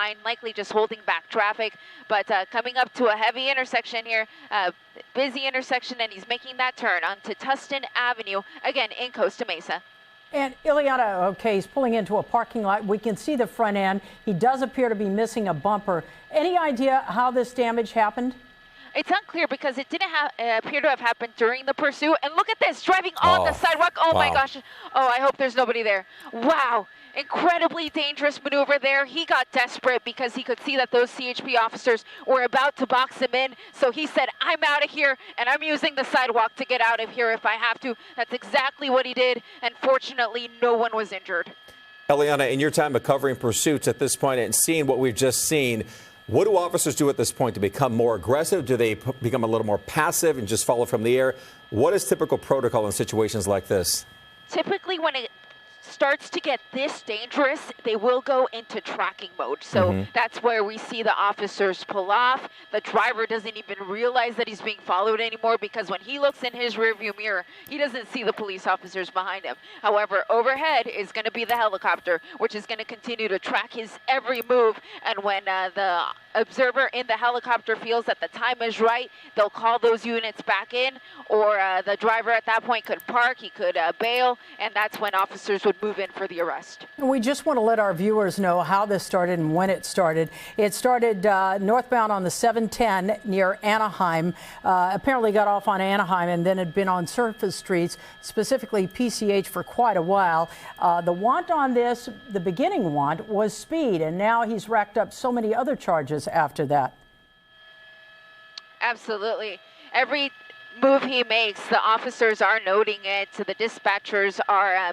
fine, likely just holding back traffic. But coming up to a heavy intersection here, busy intersection, and he's making that turn onto Tustin Avenue, again in Costa Mesa. And Ileana, okay, he's pulling into a parking lot. We can see the front end. He does appear to be missing a bumper. Any idea how this damage happened? It's unclear because it didn't appear to have happened during the pursuit. And look at this, driving on the sidewalk. Oh, wow. My gosh. Oh, I hope there's nobody there. Wow. Incredibly dangerous maneuver there. He got desperate because he could see that those CHP officers were about to box him in. So he said, I'm out of here, and I'm using the sidewalk to get out of here if I have to. That's exactly what he did. And fortunately, no one was injured. Eliana, in your time of covering pursuits at this point and seeing what we've just seen, what do officers do at this point to become more aggressive? Do they become a little more passive and just follow from the air? What is typical protocol in situations like this? Typically, when it starts to get this dangerous, they will go into tracking mode. So that's where we see the officers pull off. The driver doesn't even realize that he's being followed anymore because when he looks in his rearview mirror, he doesn't see the police officers behind him. However, overhead is going to be the helicopter, which is going to continue to track his every move. And when the observer in the helicopter feels that the time is right, they'll call those units back in, or the driver at that point could park, he could bail, and that's when officers would move in for the arrest. We just want to let our viewers know how this started and when it started. It started northbound on the 710 near Anaheim, apparently got off on Anaheim and then had been on surface streets, specifically PCH, for quite a while. The want on this, the beginning want, was speed, and now he's racked up so many other charges after that. Absolutely. Every move he makes, the officers are noting it, so the dispatchers are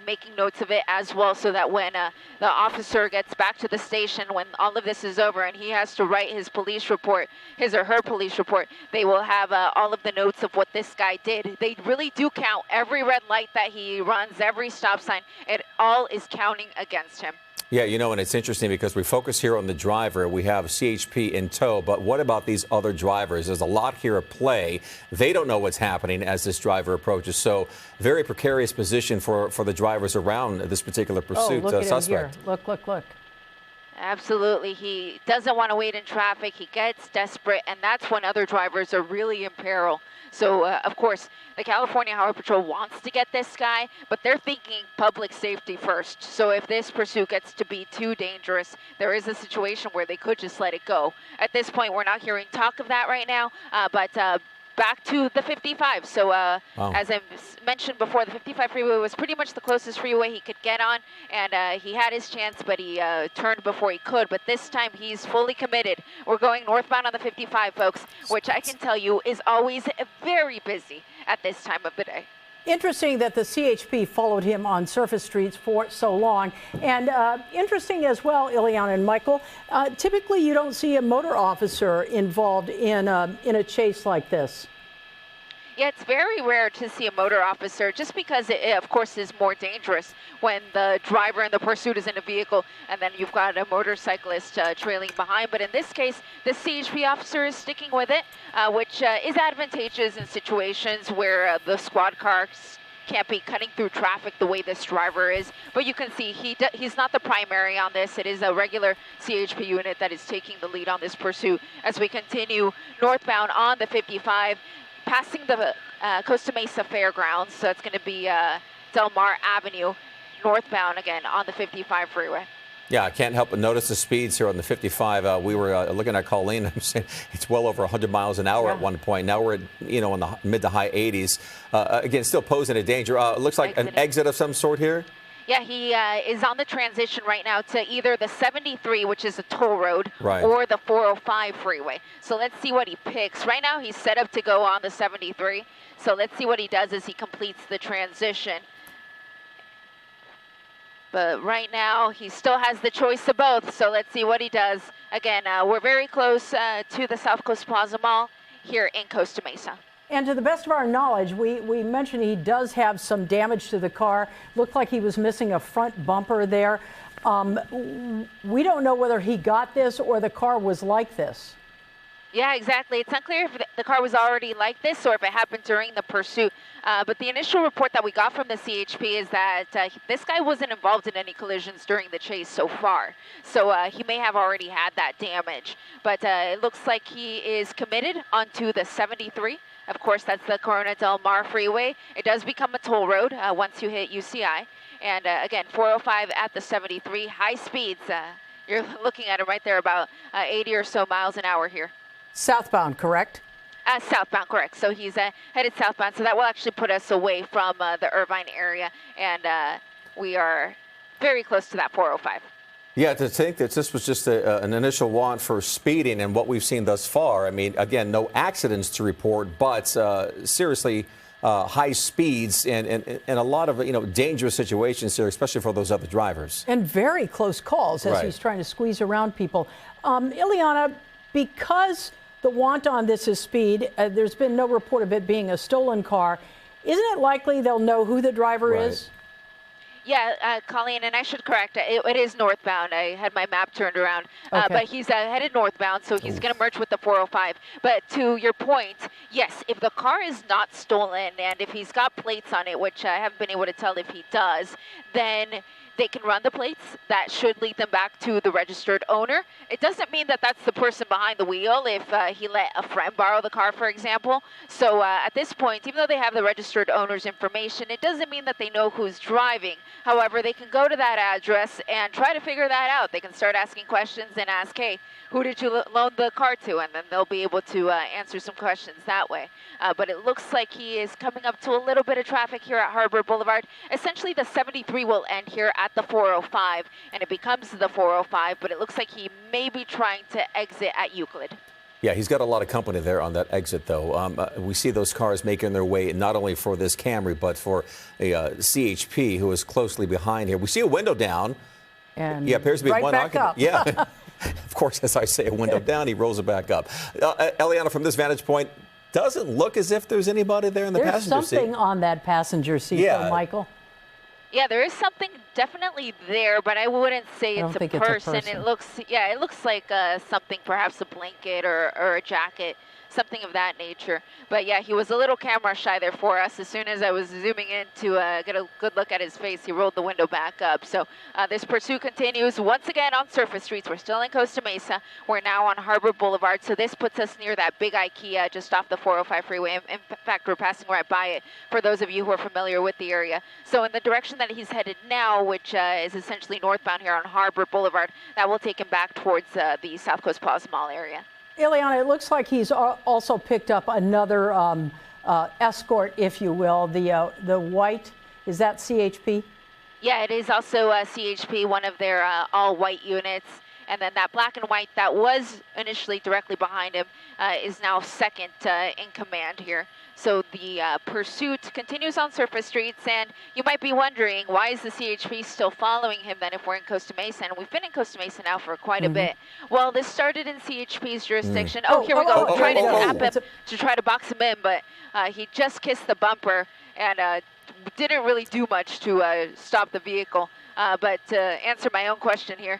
making notes of it as well, so that when the officer gets back to the station, when all of this is over and he has to write his police report, his or her police report, they will have all of the notes of what this guy did. They really do count every red light that he runs, every stop sign. It all is counting against him. Yeah, you know, and it's interesting because we focus here on the driver. We have CHP in tow, but what about these other drivers? There's a lot here at play. They don't know what's happening as this driver approaches. So very precarious position for the drivers around this particular pursuit look at suspect. Him here. Look. Absolutely. He doesn't want to wait in traffic. He gets desperate, and that's when other drivers are really in peril. So, of course, the California Highway Patrol wants to get this guy, but they're thinking public safety first. So if this pursuit gets to be too dangerous, there is a situation where they could just let it go. At this point, we're not hearing talk of that right now, but back to the 55. So as I mentioned before, the 55 freeway was pretty much the closest freeway he could get on, and he had his chance, but he turned before he could. But this time he's fully committed. We're going northbound on the 55, folks, which I can tell you is always very busy at this time of the day. Interesting that the CHP followed him on surface streets for so long. And interesting as well, Ileana and Michael, typically you don't see a motor officer involved in a chase like this. Yeah, it's very rare to see a motor officer just because it, of course, is more dangerous when the driver in the pursuit is in a vehicle and then you've got a motorcyclist trailing behind. But in this case, the CHP officer is sticking with it, which is advantageous in situations where the squad cars can't be cutting through traffic the way this driver is. But you can see he's not the primary on this. It is a regular CHP unit that is taking the lead on this pursuit as we continue northbound on the 55. Passing the Costa Mesa Fairgrounds, so it's going to be Del Mar Avenue, northbound again on the 55 freeway. Yeah, I can't help but notice the speeds here on the 55. We were looking at Colleen. I'm saying it's well over 100 miles an hour at one point. Now we're at, in the mid to high 80s. Again, still posing a danger. Looks like an exit of some sort here. Yeah, he is on the transition right now to either the 73, which is a toll road, right, or the 405 freeway. So let's see what he picks. Right now, he's set up to go on the 73. So let's see what he does as he completes the transition. But right now, he still has the choice of both. So let's see what he does. Again, we're very close to the South Coast Plaza Mall here in Costa Mesa. And to the best of our knowledge, we mentioned he does have some damage to the car. Looked like he was missing a front bumper there. We don't know whether he got this or the car was like this. Yeah, exactly. It's unclear if the car was already like this or if it happened during the pursuit. But the initial report that we got from the CHP is that this guy wasn't involved in any collisions during the chase so far. So he may have already had that damage. But it looks like he is committed onto the 73. Of course, that's the Corona Del Mar freeway. It does become a toll road once you hit UCI. And again, 405 at the 73, high speeds. You're looking at it right there, about 80 or so miles an hour here. Southbound, correct? Southbound, correct. So he's headed southbound. So that will actually put us away from the Irvine area. And we are very close to that 405. Yeah, to think that this was just an initial warrant for speeding and what we've seen thus far. I mean, again, no accidents to report, but seriously, high speeds and a lot of dangerous situations here, especially for those other drivers. And very close calls as he's trying to squeeze around people. Ileana, because the want on this is speed, there's been no report of it being a stolen car. Isn't it likely they'll know who the driver is? Yeah, Colleen, and I should correct, it is northbound. I had my map turned around. But he's headed northbound, so he's going to merge with the 405. But to your point, yes, if the car is not stolen and if he's got plates on it, which I haven't been able to tell if he does, then they can run the plates. That should lead them back to the registered owner. It doesn't mean that that's the person behind the wheel if he let a friend borrow the car, for example. So at this point, even though they have the registered owner's information, it doesn't mean that they know who's driving. However, they can go to that address and try to figure that out. They can start asking questions and ask, hey, who did you loan the car to? And then they'll be able to answer some questions that way. But it looks like he is coming up to a little bit of traffic here at Harbor Boulevard. Essentially, the 73 will end here at the 405, and it becomes the 405, but it looks like he may be trying to exit at Euclid. Yeah, he's got a lot of company there on that exit, though. We see those cars making their way not only for this Camry, but for a CHP who is closely behind here. We see a window down. And yeah, appears to be right one back occupant. up. Yeah. Of course, as I say, a window down, he rolls it back up. Eliana, from this vantage point, doesn't look as if there's anybody there in the passenger seat. There's something on that passenger seat, though, Michael. Yeah, there is something definitely there, but I wouldn't say it's a person. It looks like something, perhaps a blanket or a jacket, something of that nature. But yeah, he was a little camera shy there for us. As soon as I was zooming in to get a good look at his face, he rolled the window back up. So this pursuit continues once again on surface streets. We're still in Costa Mesa. We're now on Harbor Boulevard. So this puts us near that big IKEA just off the 405 freeway. In fact, we're passing right by it for those of you who are familiar with the area. So in the direction that he's headed now, which is essentially northbound here on Harbor Boulevard, that will take him back towards the South Coast Plaza Mall area. Ileana, it looks like he's also picked up another escort, if you will. The white, is that CHP? Yeah, it is also CHP, one of their all-white units. And then that black and white that was initially directly behind him is now second in command here. So the pursuit continues on surface streets, and you might be wondering, why is the CHP still following him then if we're in Costa Mesa? And we've been in Costa Mesa now for quite a bit. Well, this started in CHP's jurisdiction. Oh, here we go, trying to tap him to try to box him in, but he just kissed the bumper and didn't really do much to stop the vehicle. But to answer my own question here,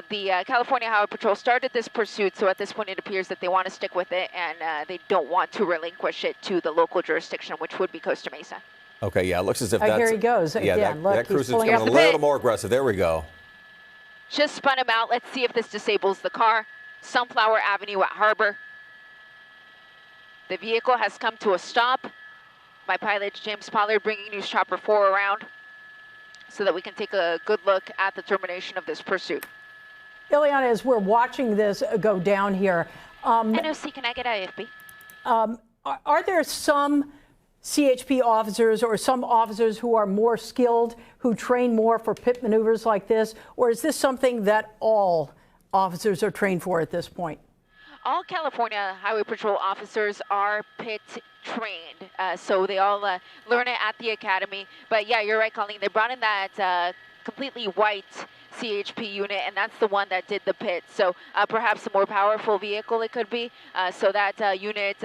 the California Highway Patrol started this pursuit, so at this point it appears that they want to stick with it, and they don't want to relinquish it to the local jurisdiction, which would be Costa Mesa. Okay, yeah, it looks as if that's... Here he goes again. That cruise is getting a little more aggressive. There we go. Just spun him out. Let's see if this disables the car. Sunflower Avenue at Harbor. The vehicle has come to a stop. My pilot, James Pollard, bringing News Chopper 4 around so that we can take a good look at the termination of this pursuit. Ileana, as we're watching this go down here... NOC, can I get IFB? Are there some CHP officers or some officers who are more skilled, who train more for pit maneuvers like this? Or is this something that all officers are trained for at this point? All California Highway Patrol officers are pit trained, so they all learn it at the academy. But yeah, you're right, Colleen. They brought in that completely white CHP unit, and that's the one that did the pit. So perhaps a more powerful vehicle it could be. So that unit,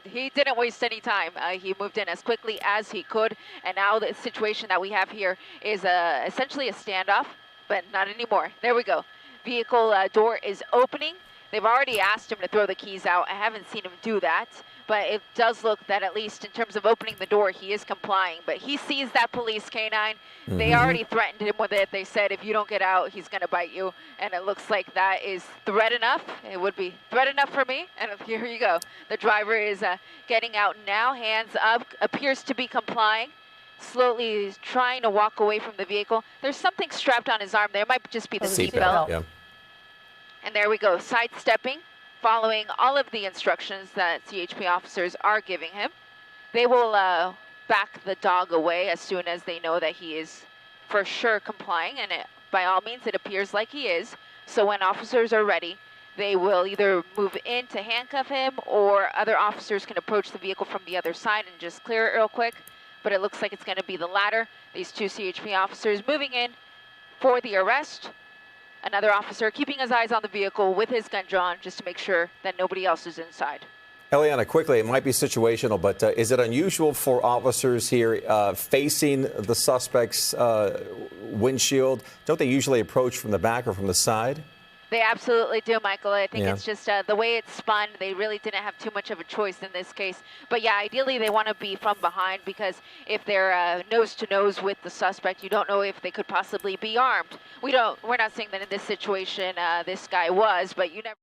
he didn't waste any time. He moved in as quickly as he could. And now the situation that we have here is essentially a standoff, but not anymore. There we go. Vehicle door is opening. They've already asked him to throw the keys out. I haven't seen him do that, but it does look that at least in terms of opening the door, he is complying. But he sees that police canine. They already threatened him with it. They said, if you don't get out, he's going to bite you. And it looks like that is threat enough. It would be threat enough for me. And here you go. The driver is getting out now, hands up, appears to be complying. Slowly is trying to walk away from the vehicle. There's something strapped on his arm there. It might just be the seatbelt. Yeah. And there we go, sidestepping, following all of the instructions that CHP officers are giving him. They will back the dog away as soon as they know that he is for sure complying, and by all means it appears like he is. So when officers are ready, they will either move in to handcuff him, or other officers can approach the vehicle from the other side and just clear it real quick. But it looks like it's going to be the latter. These two CHP officers moving in for the arrest. Another officer keeping his eyes on the vehicle with his gun drawn just to make sure that nobody else is inside. Eliana, quickly, it might be situational, but is it unusual for officers here facing the suspect's windshield? Don't they usually approach from the back or from the side? They absolutely do, Michael. I think it's just the way it's spun. They really didn't have too much of a choice in this case. But yeah, ideally they want to be from behind, because if they're nose to nose with the suspect, you don't know if they could possibly be armed. We're not saying that in this situation this guy was, but you never.